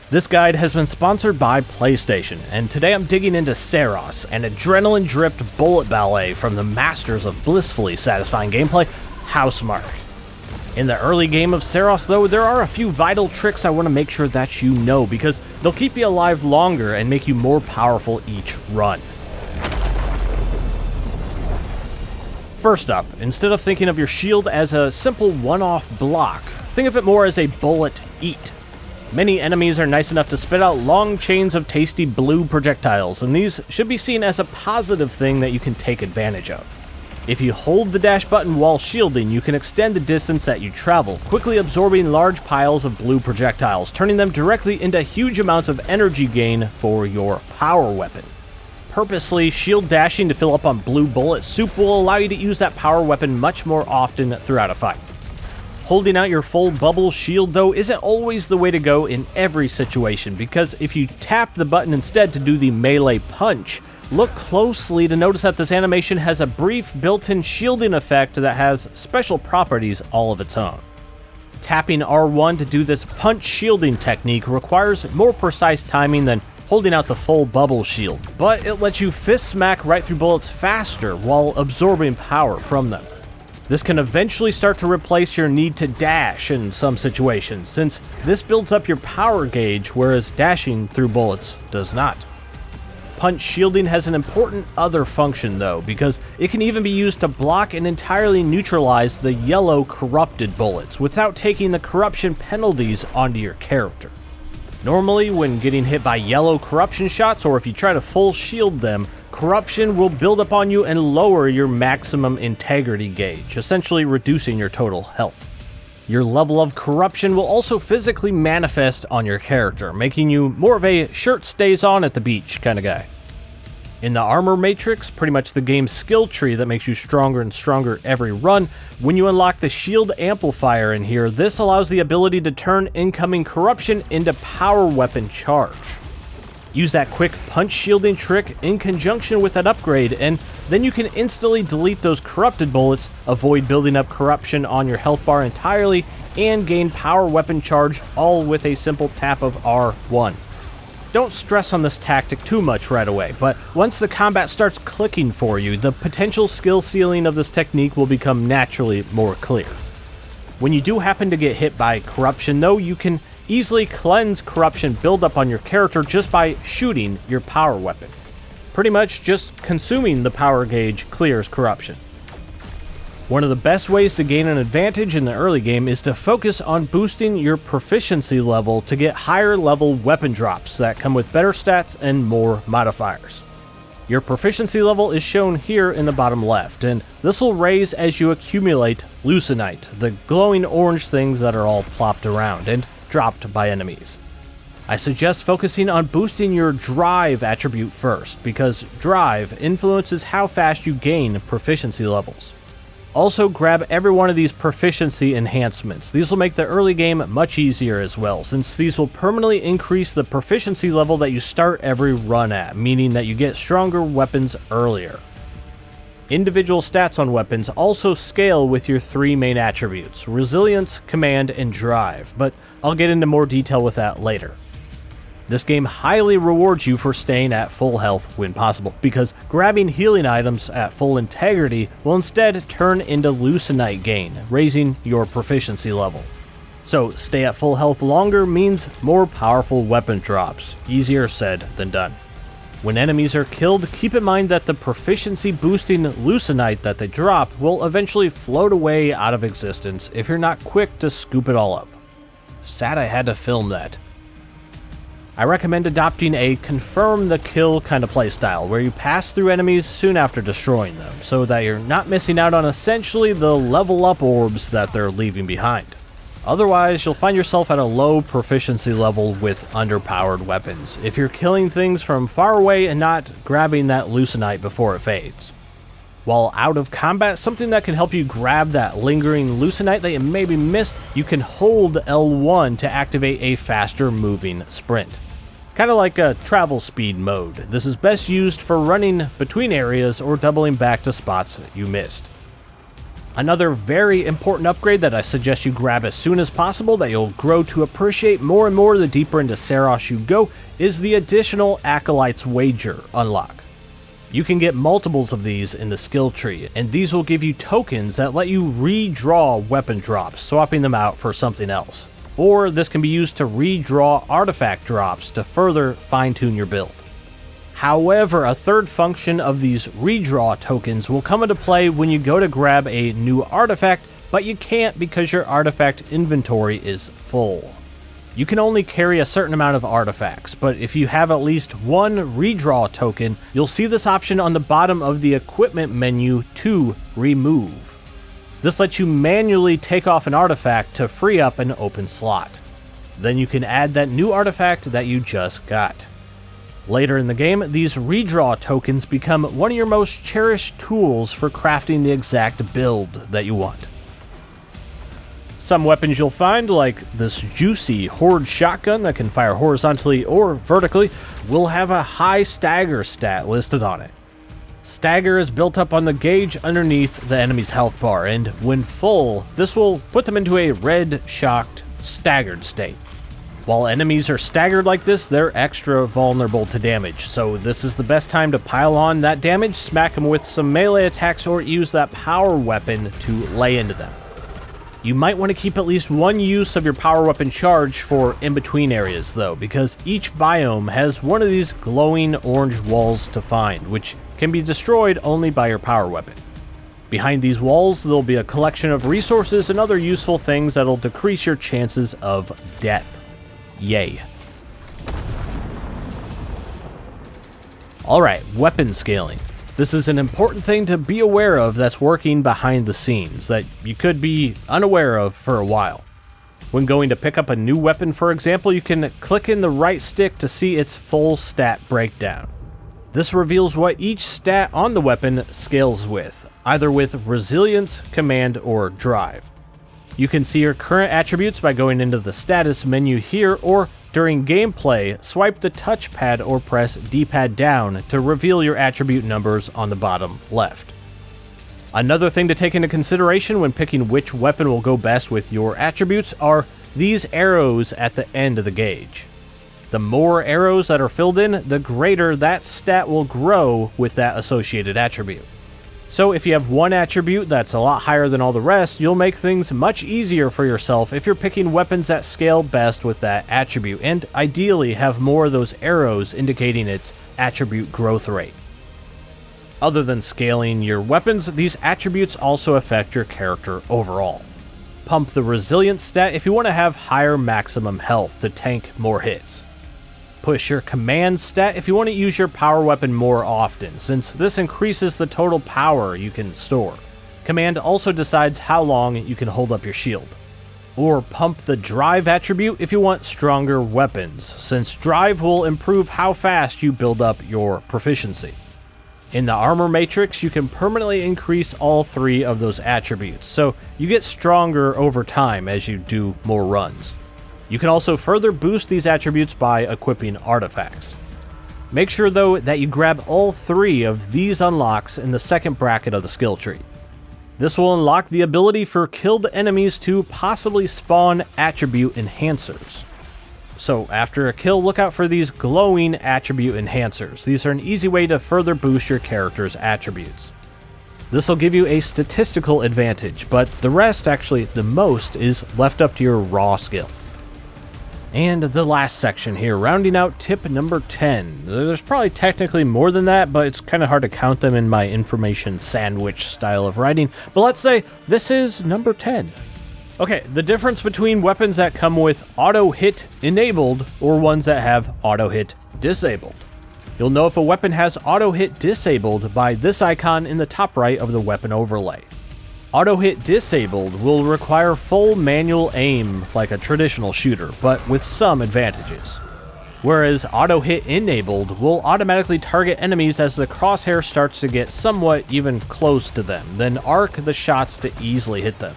This guide has been sponsored by PlayStation, and today I'm digging into Saros, an adrenaline-dripped bullet ballet from the masters of blissfully satisfying gameplay, Housemarque. In the early game of Saros, though, there are a few vital tricks I want to make sure that you know, because they'll keep you alive longer and make you more powerful each run. First up, instead of thinking of your shield as a simple one-off block, think of it more as a bullet eat. Many enemies are nice enough to spit out long chains of tasty blue projectiles, and these should be seen as a positive thing that you can take advantage of. If you hold the dash button while shielding, you can extend the distance that you travel, quickly absorbing large piles of blue projectiles, turning them directly into huge amounts of energy gain for your power weapon. Purposely shield dashing to fill up on blue bullet soup will allow you to use that power weapon much more often throughout a fight. Holding out your full bubble shield, though, isn't always the way to go in every situation, because if you tap the button instead to do the melee punch, look closely to notice that this animation has a brief built-in shielding effect that has special properties all of its own. Tapping R1 to do this punch shielding technique requires more precise timing than holding out the full bubble shield, but it lets you fist smack right through bullets faster while absorbing power from them. This can eventually start to replace your need to dash in some situations, since this builds up your power gauge, whereas dashing through bullets does not. Punch shielding has an important other function though, because it can even be used to block and entirely neutralize the yellow corrupted bullets without taking the corruption penalties onto your character. Normally, when getting hit by yellow corruption shots, or if you try to full shield them, corruption will build up on you and lower your maximum integrity gauge, essentially reducing your total health. Your level of corruption will also physically manifest on your character, making you more of a shirt stays on at the beach kind of guy. In the armor matrix, pretty much the game's skill tree that makes you stronger and stronger every run, when you unlock the shield amplifier in here, this allows the ability to turn incoming corruption into power weapon charge. Use that quick punch shielding trick in conjunction with that upgrade, and then you can instantly delete those corrupted bullets, avoid building up corruption on your health bar entirely, and gain power weapon charge all with a simple tap of R1. Don't stress on this tactic too much right away, but once the combat starts clicking for you, the potential skill ceiling of this technique will become naturally more clear. When you do happen to get hit by corruption though, you can easily cleanse corruption buildup on your character just by shooting your power weapon. Pretty much just consuming the power gauge clears corruption. One of the best ways to gain an advantage in the early game is to focus on boosting your proficiency level to get higher level weapon drops that come with better stats and more modifiers. Your proficiency level is shown here in the bottom left, and this will raise as you accumulate Lucinite, the glowing orange things that are all plopped around and dropped by enemies. I suggest focusing on boosting your drive attribute first, because drive influences how fast you gain proficiency levels. Also grab every one of these proficiency enhancements. These will make the early game much easier as well, since these will permanently increase the proficiency level that you start every run at, meaning that you get stronger weapons earlier. Individual stats on weapons also scale with your three main attributes: resilience, command, and drive, but I'll get into more detail with that later. This game highly rewards you for staying at full health when possible, because grabbing healing items at full integrity will instead turn into Lucinite gain, raising your proficiency level. So stay at full health longer means more powerful weapon drops. Easier said than done. When enemies are killed, keep in mind that the proficiency boosting Lucinite that they drop will eventually float away out of existence if you're not quick to scoop it all up. Sad I had to film that. I recommend adopting a confirm the kill kind of playstyle, where you pass through enemies soon after destroying them, so that you're not missing out on essentially the level up orbs that they're leaving behind. Otherwise, you'll find yourself at a low proficiency level with underpowered weapons, if you're killing things from far away and not grabbing that Lucinite before it fades. While out of combat, something that can help you grab that lingering Lucinite that you maybe missed, you can hold L1 to activate a faster moving sprint. Kind of like a travel speed mode. This is best used for running between areas or doubling back to spots you missed. Another very important upgrade that I suggest you grab as soon as possible that you'll grow to appreciate more and more the deeper into Saros you go is the additional Acolyte's Wager unlock. You can get multiples of these in the skill tree, and these will give you tokens that let you redraw weapon drops, swapping them out for something else. Or this can be used to redraw artifact drops to further fine-tune your build. However, a third function of these redraw tokens will come into play when you go to grab a new artifact, but you can't because your artifact inventory is full. You can only carry a certain amount of artifacts, but if you have at least one redraw token, you'll see this option on the bottom of the equipment menu to remove. This lets you manually take off an artifact to free up an open slot. Then you can add that new artifact that you just got. Later in the game, these redraw tokens become one of your most cherished tools for crafting the exact build that you want. Some weapons you'll find, like this juicy Horde shotgun that can fire horizontally or vertically, will have a high stagger stat listed on it. Stagger is built up on the gauge underneath the enemy's health bar, and when full, this will put them into a red, shocked, staggered state. While enemies are staggered like this, they're extra vulnerable to damage, so this is the best time to pile on that damage, smack them with some melee attacks, or use that power weapon to lay into them. You might want to keep at least one use of your power weapon charge for in-between areas though, because each biome has one of these glowing orange walls to find, which can be destroyed only by your power weapon. Behind these walls, there'll be a collection of resources and other useful things that'll decrease your chances of death. Yay. Alright, weapon scaling. This is an important thing to be aware of that's working behind the scenes that you could be unaware of for a while. When going to pick up a new weapon, for example, you can click in the right stick to see its full stat breakdown. This reveals what each stat on the weapon scales with, either with resilience, command, or drive. You can see your current attributes by going into the status menu here, or during gameplay, swipe the touchpad or press D-pad down to reveal your attribute numbers on the bottom left. Another thing to take into consideration when picking which weapon will go best with your attributes are these arrows at the end of the gauge. The more arrows that are filled in, the greater that stat will grow with that associated attribute. So if you have one attribute that's a lot higher than all the rest, you'll make things much easier for yourself if you're picking weapons that scale best with that attribute, and ideally have more of those arrows indicating its attribute growth rate. Other than scaling your weapons, these attributes also affect your character overall. Pump the resilience stat if you want to have higher maximum health to tank more hits. Push your command stat if you want to use your power weapon more often, since this increases the total power you can store. Command also decides how long you can hold up your shield. Or pump the drive attribute if you want stronger weapons, since drive will improve how fast you build up your proficiency. In the armor matrix, you can permanently increase all three of those attributes, so you get stronger over time as you do more runs. You can also further boost these attributes by equipping artifacts. Make sure though that you grab all three of these unlocks in the second bracket of the skill tree. This will unlock the ability for killed enemies to possibly spawn attribute enhancers. So after a kill, look out for these glowing attribute enhancers. These are an easy way to further boost your character's attributes. This will give you a statistical advantage, but the rest, actually the most, is left up to your raw skill. And the last section here, rounding out tip number 10. There's probably technically more than that, but it's kind of hard to count them in my information sandwich style of writing. But let's say this is number 10. Okay, the difference between weapons that come with auto-hit enabled or ones that have auto-hit disabled. You'll know if a weapon has auto-hit disabled by this icon in the top right of the weapon overlay. Auto-hit disabled will require full manual aim like a traditional shooter, but with some advantages. Whereas auto-hit enabled will automatically target enemies as the crosshair starts to get somewhat even close to them, then arc the shots to easily hit them.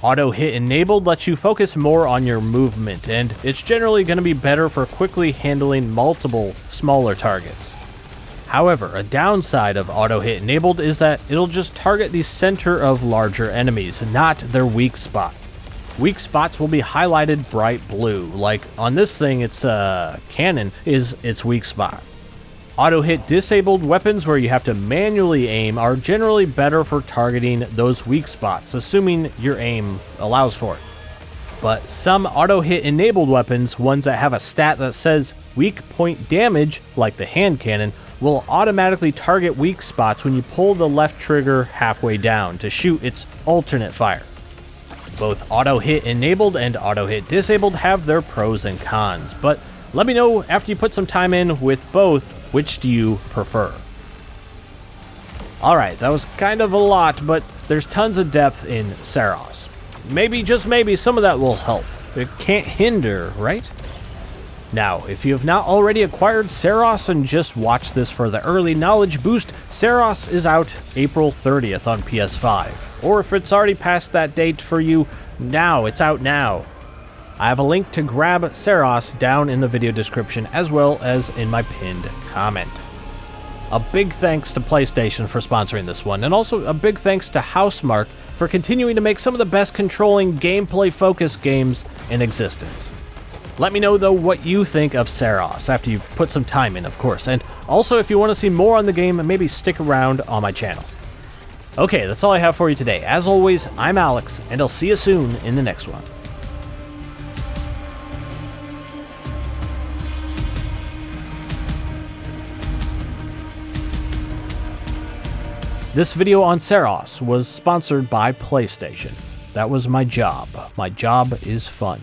Auto-hit enabled lets you focus more on your movement, and it's generally going to be better for quickly handling multiple smaller targets. However, a downside of auto-hit enabled is that it'll just target the center of larger enemies, not their weak spot. Weak spots will be highlighted bright blue, like on this thing it's cannon is its weak spot. Auto-hit disabled weapons where you have to manually aim are generally better for targeting those weak spots, assuming your aim allows for it. But some auto-hit enabled weapons, ones that have a stat that says weak point damage, like the hand cannon, will automatically target weak spots when you pull the left trigger halfway down to shoot its alternate fire. Both auto-hit enabled and auto-hit disabled have their pros and cons, but let me know after you put some time in with both, which do you prefer? Alright, that was kind of a lot, but there's tons of depth in Saros. Maybe, just maybe, some of that will help. It can't hinder, right? Now, if you have not already acquired Saros and just watched this for the early knowledge boost, Saros is out April 30th on PS5. Or if it's already past that date for you, now, it's out now. I have a link to grab Saros down in the video description as well as in my pinned comment. A big thanks to PlayStation for sponsoring this one, and also a big thanks to Housemarque for continuing to make some of the best controlling gameplay-focused games in existence. Let me know, though, what you think of Saros after you've put some time in, of course, and also if you want to see more on the game, maybe stick around on my channel. Okay, that's all I have for you today. As always, I'm Alex, and I'll see you soon in the next one. This video on Saros was sponsored by PlayStation. That was my job. My job is fun.